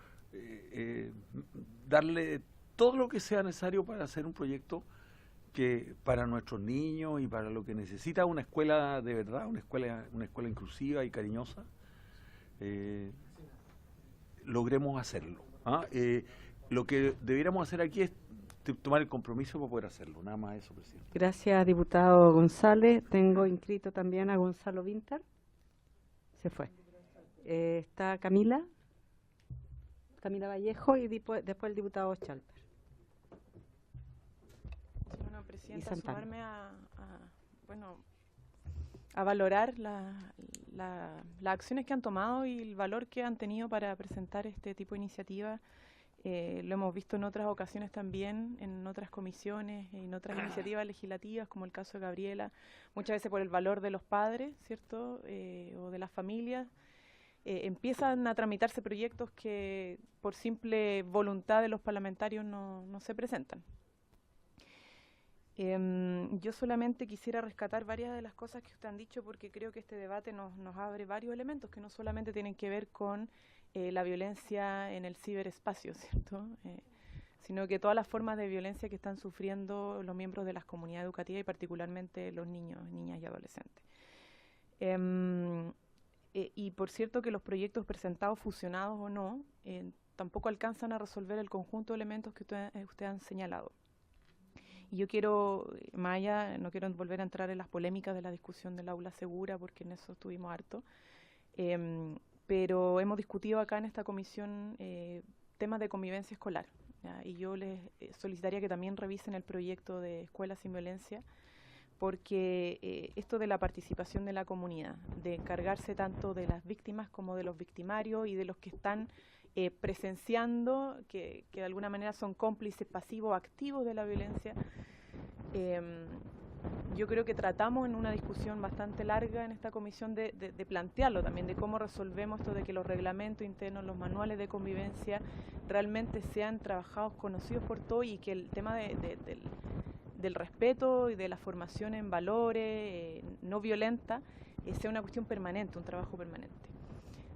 darle todo lo que sea necesario para hacer un proyecto que para nuestros niños y para lo que necesita una escuela de verdad, una escuela inclusiva y cariñosa, logremos hacerlo. Lo que debiéramos hacer aquí es tomar el compromiso para poder hacerlo, nada más eso, presidente.
Gracias, diputado González. Tengo inscrito también a Gonzalo Vinter. Se fue. Está Camila Vallejo y después el diputado Chalper.
Bueno, presidenta,
Santana.
sumarme a valorar las acciones que han tomado y el valor que han tenido para presentar este tipo de iniciativas. Lo hemos visto en otras ocasiones también, en otras comisiones, en otras iniciativas legislativas, como el caso de Gabriela, muchas veces por el valor de los padres, ¿cierto?, o de las familias. Empiezan a tramitarse proyectos que por simple voluntad de los parlamentarios no se presentan. Yo solamente quisiera rescatar varias de las cosas que usted han dicho, porque creo que este debate nos abre varios elementos que no solamente tienen que ver con la violencia en el ciberespacio, ¿cierto?, sino que todas las formas de violencia que están sufriendo los miembros de las comunidades educativas y particularmente los niños, niñas y adolescentes. Y por cierto que los proyectos presentados, fusionados o no, tampoco alcanzan a resolver el conjunto de elementos que ustedes han señalado. Y yo quiero, Maya, no quiero volver a entrar en las polémicas de la discusión del aula segura, porque en eso estuvimos harto, pero hemos discutido acá en esta comisión temas de convivencia escolar, ¿ya? Y yo les solicitaría que también revisen el proyecto de Escuelas sin Violencia, porque esto de la participación de la comunidad, de encargarse tanto de las víctimas como de los victimarios y de los que están presenciando, que de alguna manera son cómplices pasivos activos de la violencia, yo creo que tratamos en una discusión bastante larga en esta comisión de plantearlo también, de cómo resolvemos esto de que los reglamentos internos, los manuales de convivencia realmente sean trabajados, conocidos por todos, y que el tema del respeto y de la formación en valores no violenta sea una cuestión permanente, un trabajo permanente.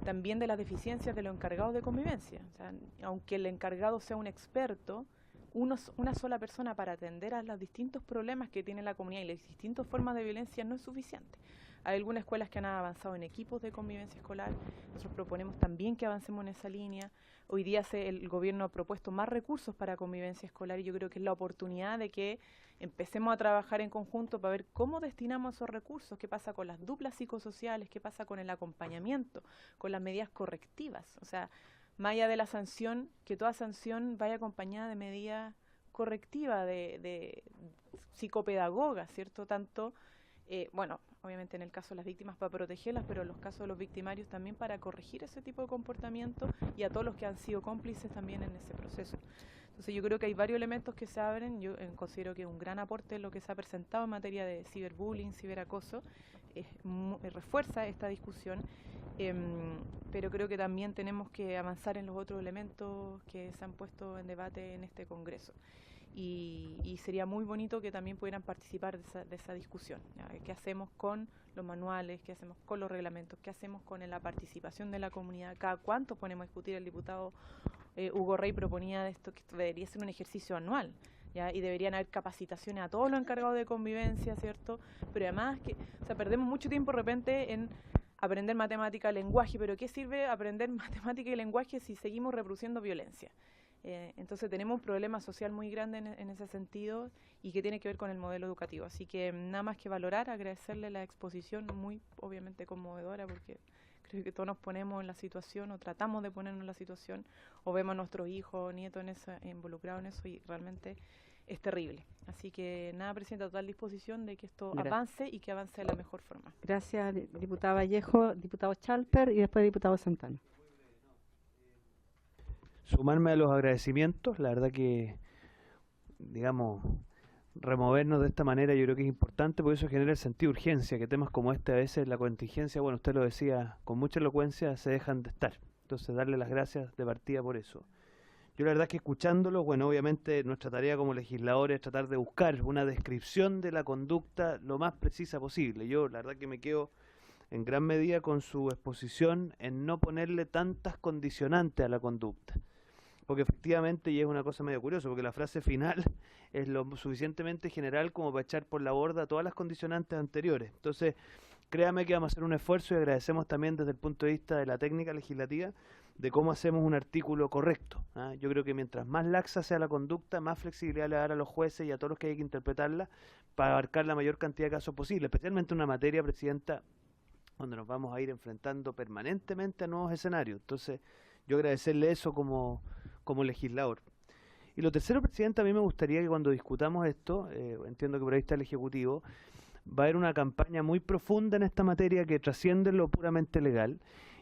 También de las deficiencias de los encargados de convivencia. O sea, aunque el encargado sea un experto, una sola persona para atender a los distintos problemas que tiene la comunidad y las distintas formas de violencia no es suficiente. Hay algunas escuelas que han avanzado en equipos de convivencia escolar. Nosotros proponemos también que avancemos en esa línea. Hoy día el gobierno ha propuesto más recursos para convivencia escolar, y yo creo que es la oportunidad de que empecemos a trabajar en conjunto para ver cómo destinamos esos recursos, qué pasa con las duplas psicosociales, qué pasa con el acompañamiento, con las medidas correctivas. O sea, más allá de la sanción, que toda sanción vaya acompañada de medidas correctivas, de psicopedagogas, ¿cierto? Tanto, bueno, obviamente en el caso de las víctimas para protegerlas, pero en los casos de los victimarios también para corregir ese tipo de comportamiento, y a todos los que han sido cómplices también en ese proceso. Entonces yo creo que hay varios elementos que se abren. Yo considero que un gran aporte es lo que se ha presentado en materia de ciberbullying, ciberacoso, refuerza esta discusión, pero creo que también tenemos que avanzar en los otros elementos que se han puesto en debate en este Congreso. Y sería muy bonito que también pudieran participar de esa discusión, ¿ya? ¿Qué hacemos con los manuales? ¿Qué hacemos con los reglamentos? ¿Qué hacemos con la participación de la comunidad? ¿Cada cuánto ponemos a discutir? El diputado Hugo Rey proponía de esto, que esto debería ser un ejercicio anual, ¿ya? Y deberían haber capacitaciones a todos los encargados de convivencia, ¿cierto? Pero además, o sea, perdemos mucho tiempo de repente en aprender matemática, lenguaje, pero ¿qué sirve aprender matemática y lenguaje si seguimos reproduciendo violencia? Entonces tenemos un problema social muy grande en ese sentido, y que tiene que ver con el modelo educativo. Así que nada más que valorar, agradecerle la exposición, muy obviamente conmovedora, porque creo que todos nos ponemos en la situación, o tratamos de ponernos en la situación, o vemos a nuestros hijos o nietos involucrados en eso, y realmente es terrible. Así que nada, Presidenta, total disposición de que esto avance, y que avance de la mejor forma.
Gracias, diputada Vallejo, diputado Chalper y después diputado Santana.
Sumarme a los agradecimientos. La verdad que, digamos, removernos de esta manera yo creo que es importante, porque eso genera el sentido de urgencia, que temas como este a veces la contingencia, bueno, usted lo decía con mucha elocuencia, se dejan de estar. Entonces darle las gracias de partida por eso. Yo la verdad que escuchándolo, bueno, obviamente nuestra tarea como legisladores es tratar de buscar una descripción de la conducta lo más precisa posible. Yo la verdad que me quedo en gran medida con su exposición en no ponerle tantas condicionantes a la conducta. Porque efectivamente, y es una cosa medio curiosa, porque la frase final es lo suficientemente general como para echar por la borda todas las condicionantes anteriores. Entonces, créame que vamos a hacer un esfuerzo, y agradecemos también desde el punto de vista de la técnica legislativa de cómo hacemos un artículo correcto, ¿ah? Yo creo que mientras más laxa sea la conducta, más flexibilidad le dar a los jueces y a todos los que hay que interpretarla para abarcar la mayor cantidad de casos posible, especialmente en una materia, Presidenta, donde nos vamos a ir enfrentando permanentemente a nuevos escenarios. Entonces, yo agradecerle eso como legislador. Y lo tercero, Presidenta, a mí me gustaría que cuando discutamos esto, entiendo que por ahí está el Ejecutivo, va a haber una campaña muy profunda en esta materia que trasciende lo puramente legal.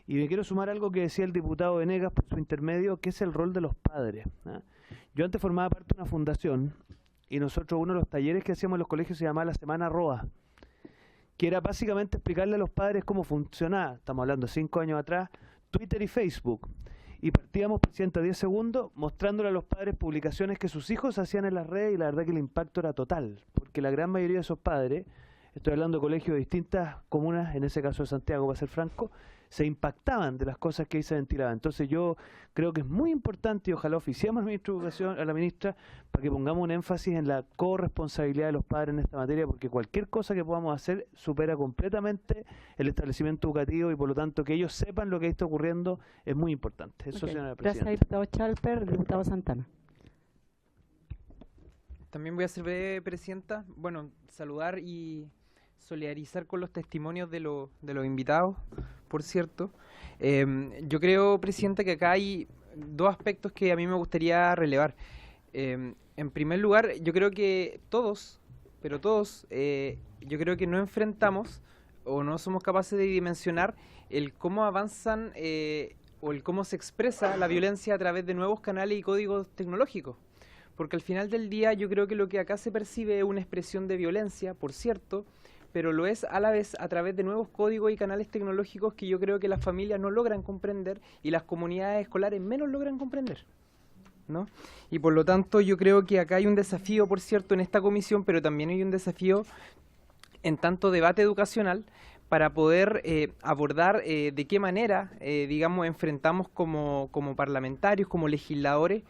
Y me quiero sumar a algo que decía el diputado Venegas por su intermedio, que es el rol de los padres, ¿ah? Yo antes formaba parte de una fundación, y nosotros uno de los talleres que hacíamos en los colegios se llamaba la Semana ROA, que era básicamente explicarle a los padres cómo funcionaba, estamos hablando de 5 años atrás, Twitter y Facebook. Y partíamos, Presidenta, 10 segundos, mostrándole a los padres publicaciones que sus hijos hacían en las redes, y la verdad que el impacto era total, porque la gran mayoría de esos padres estoy hablando de colegios de distintas comunas, en ese caso de Santiago, para ser franco, se impactaban de las cosas que ahí se ventilaban. Entonces yo creo que es muy importante, y ojalá oficiemos al ministro de Educación, a la ministra, para que pongamos un énfasis en la corresponsabilidad de los padres en esta materia, porque cualquier cosa que podamos hacer supera completamente el establecimiento educativo, y por lo tanto que ellos sepan lo que está ocurriendo es muy importante. Eso, señora presidenta.
Gracias, diputado Chalper. Diputado Santana.
También voy a ser breve, Presidenta. Bueno, saludar y solidarizar con los testimonios de los invitados, por cierto. Yo creo, Presidenta, que acá hay dos aspectos que a mí me gustaría relevar. En primer lugar, yo creo que todos, yo creo que no enfrentamos o no somos capaces de dimensionar el cómo avanzan o el cómo se expresa la violencia a través de nuevos canales y códigos tecnológicos. Porque al final del día yo creo que lo que acá se percibe es una expresión de violencia, por cierto, pero lo es a la vez a través de nuevos códigos y canales tecnológicos que yo creo que las familias no logran comprender y las comunidades escolares menos logran comprender, ¿no? Y por lo tanto yo creo que acá hay un desafío, por cierto, en esta comisión, pero también hay un desafío en tanto debate educacional para poder abordar de qué manera, digamos, enfrentamos como parlamentarios, como legisladores,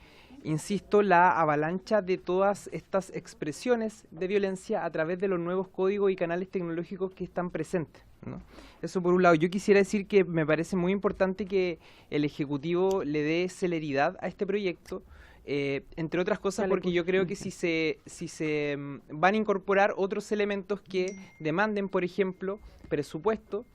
insisto, la avalancha de todas estas expresiones de violencia a través de los nuevos códigos y canales tecnológicos que están presentes, ¿no? Eso por un lado. Yo quisiera decir que me parece muy importante que el Ejecutivo le dé celeridad a este proyecto, entre otras cosas porque yo creo que si se van a incorporar otros elementos que demanden, por ejemplo, presupuesto,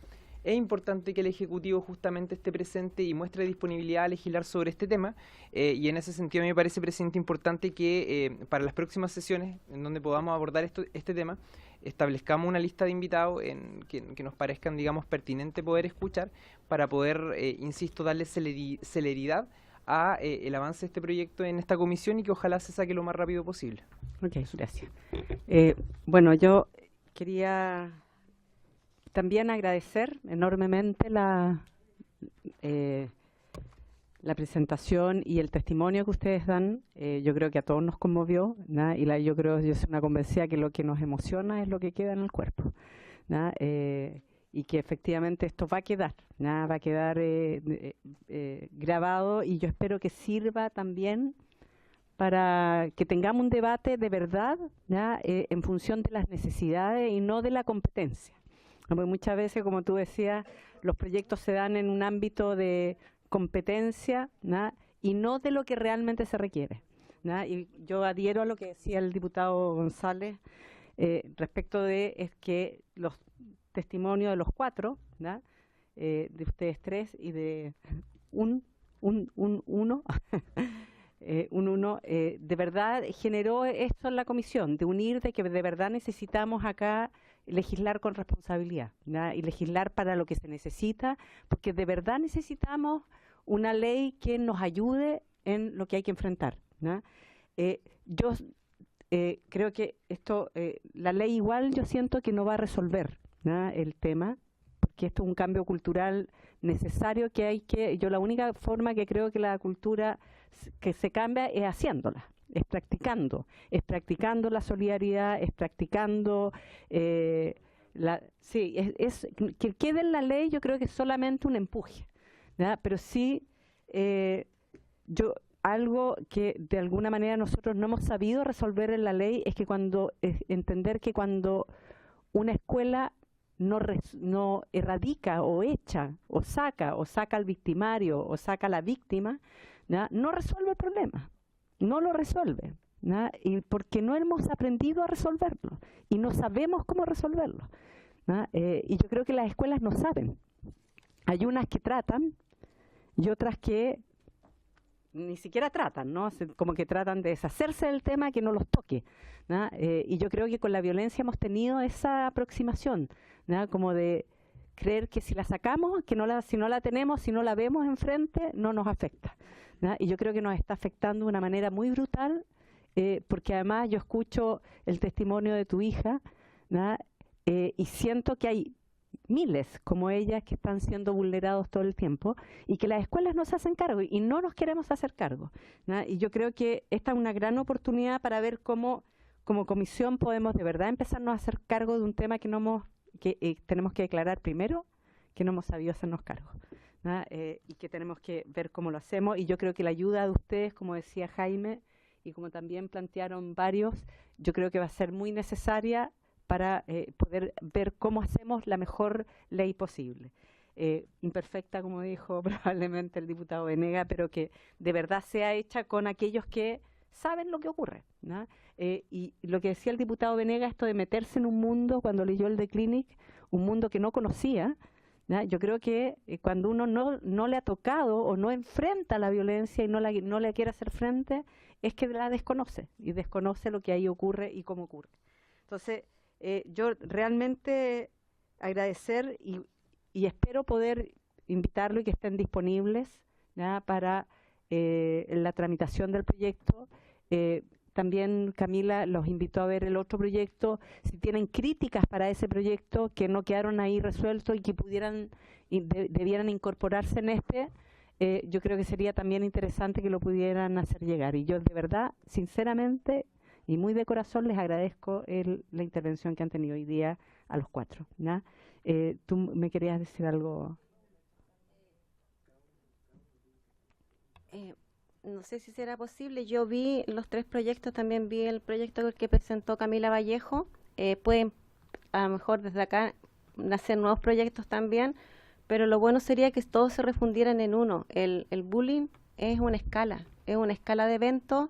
es importante que el Ejecutivo justamente esté presente y muestre disponibilidad a legislar sobre este tema, y en ese sentido a mí me parece, Presidente, importante que para las próximas sesiones en donde podamos abordar este tema, establezcamos una lista de invitados que nos parezcan, digamos, pertinente poder escuchar para poder, insisto, darle celeridad a el avance de este proyecto en esta comisión y que ojalá se saque lo más rápido posible.
Ok, gracias. Bueno, yo quería también agradecer enormemente la presentación y el testimonio que ustedes dan. Yo creo que a todos nos conmovió, ¿no? Y yo soy una convencida que lo que nos emociona es lo que queda en el cuerpo, ¿no? Y que efectivamente esto va a quedar, ¿no? Va a quedar grabado, y yo espero que sirva también para que tengamos un debate de verdad, ¿no? En función de las necesidades y no de la competencia. Porque muchas veces, como tú decías, los proyectos se dan en un ámbito de competencia, ¿no? Y no de lo que realmente se requiere, ¿no? Y yo adhiero a lo que decía el diputado González respecto de es que los testimonios de los cuatro, ¿no? De ustedes tres y de uno, de verdad generó esto en la comisión, de unir, de que de verdad necesitamos acá legislar con responsabilidad, ¿no? Y legislar para lo que se necesita, porque de verdad necesitamos una ley que nos ayude en lo que hay que enfrentar, ¿no? Yo creo que esto, la ley igual yo siento que no va a resolver, ¿no? El tema, porque esto es un cambio cultural necesario que hay que, yo la única forma que creo que la cultura que se cambia es haciéndola. Es practicando la solidaridad, es practicando, que quede en la ley. Yo creo que es solamente un empuje, ¿verdad? Pero sí, algo que de alguna manera nosotros no hemos sabido resolver en la ley es que entender que cuando una escuela no erradica o echa o saca al victimario o saca a la víctima, ¿verdad? No resuelve el problema. No lo resuelve, ¿no? Y porque no hemos aprendido a resolverlo y no sabemos cómo resolverlo, ¿no? Y yo creo que las escuelas no saben. Hay unas que tratan y otras que ni siquiera tratan, ¿no? Como que tratan de deshacerse del tema, que no los toque, ¿no? Y yo creo que con la violencia hemos tenido esa aproximación, ¿no? Como de creer que si la sacamos, si no la tenemos, si no la vemos enfrente, no nos afecta, ¿no? Y yo creo que nos está afectando de una manera muy brutal, porque además yo escucho el testimonio de tu hija, ¿no? Y siento que hay miles como ellas que están siendo vulnerados todo el tiempo y que las escuelas no se hacen cargo y no nos queremos hacer cargo, ¿no? Y yo creo que esta es una gran oportunidad para ver cómo como comisión podemos de verdad empezarnos a hacer cargo de un tema que tenemos que declarar primero, que no hemos sabido hacernos cargo, ¿no? Y que tenemos que ver cómo lo hacemos. Y yo creo que la ayuda de ustedes, como decía Jaime, y como también plantearon varios, yo creo que va a ser muy necesaria para poder ver cómo hacemos la mejor ley posible. Imperfecta, como dijo probablemente el diputado Venegas, pero que de verdad sea hecha con aquellos que saben lo que ocurre, ¿no? Y lo que decía el diputado Venegas, esto de meterse en un mundo, cuando leyó el The Clinic, un mundo que no conocía, ¿no? Yo creo que cuando uno no le ha tocado o no enfrenta la violencia y no le quiere hacer frente, es que la desconoce, y desconoce lo que ahí ocurre y cómo ocurre. Entonces, yo realmente agradecer y espero poder invitarlo y que estén disponibles, ¿ya?, para la tramitación del proyecto. También Camila los invitó a ver el otro proyecto, si tienen críticas para ese proyecto que no quedaron ahí resueltos y que pudieran debieran incorporarse en este, yo creo que sería también interesante que lo pudieran hacer llegar. Y yo de verdad, sinceramente y muy de corazón, les agradezco la intervención que han tenido hoy día a los cuatro, ¿no? ¿Tú me querías decir algo?
No sé si será posible. Yo vi los 3 proyectos, también vi el proyecto que presentó Camila Vallejo. Pueden a lo mejor desde acá nacer nuevos proyectos también, pero lo bueno sería que todos se refundieran en uno. El bullying es una escala de eventos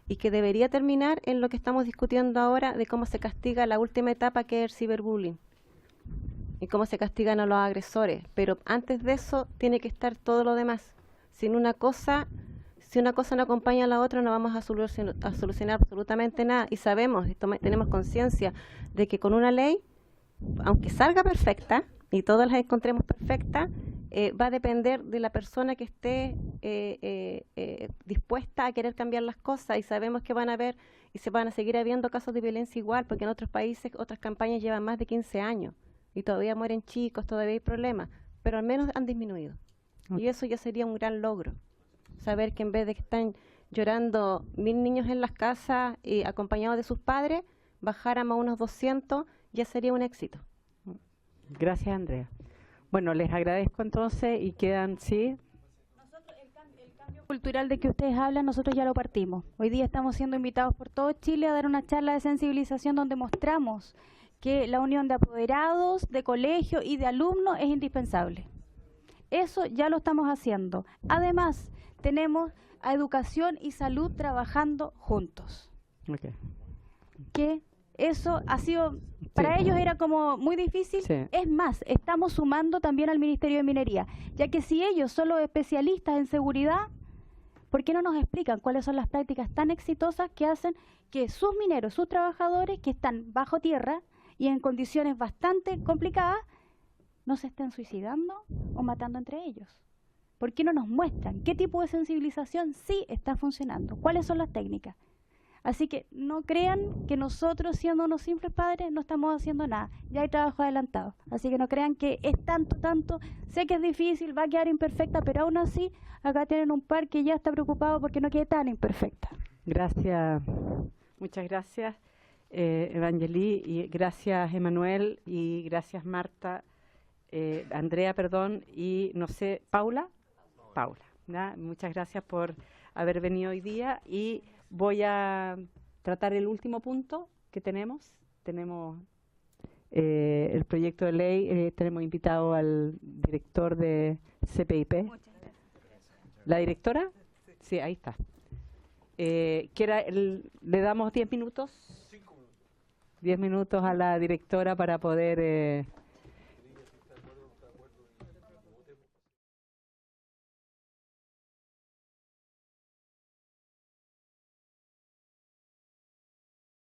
y que debería terminar en lo que estamos discutiendo ahora de cómo se castiga la última etapa, que es el ciberbullying, y cómo se castigan a los agresores. Pero antes de eso tiene que estar todo lo demás. Si una cosa no acompaña a la otra, no vamos a solucionar absolutamente nada. Y sabemos, tenemos conciencia de que con una ley, aunque salga perfecta, y todas las encontremos perfectas, va a depender de la persona que esté dispuesta a querer cambiar las cosas. Y sabemos que van a haber y se van a seguir habiendo casos de violencia igual, porque en otros países otras campañas llevan más de 15 años y todavía mueren chicos, todavía hay problemas, pero al menos han disminuido. Y eso ya sería un gran logro, saber que en vez de que están llorando 1000 niños en las casas y acompañados de sus padres, bajáramos a unos 200, ya sería un éxito.
Gracias, Andrea. Bueno, les agradezco entonces y quedan, ¿sí?
Nosotros, el cambio cultural de que ustedes hablan, nosotros ya lo partimos. Hoy día estamos siendo invitados por todo Chile a dar una charla de sensibilización donde mostramos que la unión de apoderados, de colegios y de alumnos es indispensable. Eso ya lo estamos haciendo. Además, tenemos a educación y salud trabajando juntos.
Okay.
Que eso ha sido, para ellos era como muy difícil.
Sí.
Es más, estamos sumando también al Ministerio de Minería, ya que si ellos son los especialistas en seguridad, ¿por qué no nos explican cuáles son las prácticas tan exitosas que hacen que sus mineros, sus trabajadores que están bajo tierra y en condiciones bastante complicadas, no se estén suicidando o matando entre ellos? ¿Por qué no nos muestran qué tipo de sensibilización sí está funcionando? ¿Cuáles son las técnicas? Así que no crean que nosotros, siendo unos simples padres, no estamos haciendo nada. Ya hay trabajo adelantado. Así que no crean que es tanto. Sé que es difícil, va a quedar imperfecta, pero aún así, acá tienen un par que ya está preocupado porque no quede tan imperfecta.
Gracias. Muchas gracias, Evangelí, y gracias, Emanuel, y gracias, Marta, Andrea, perdón, y no sé, Paula, ¿ya? Muchas gracias por haber venido hoy día y voy a tratar el último punto que tenemos. Tenemos el proyecto de ley, tenemos invitado al director de CPIP.
Muchas gracias.
¿La directora? Sí, ahí está. Le damos 10 minutos. 10 minutos a la directora para poder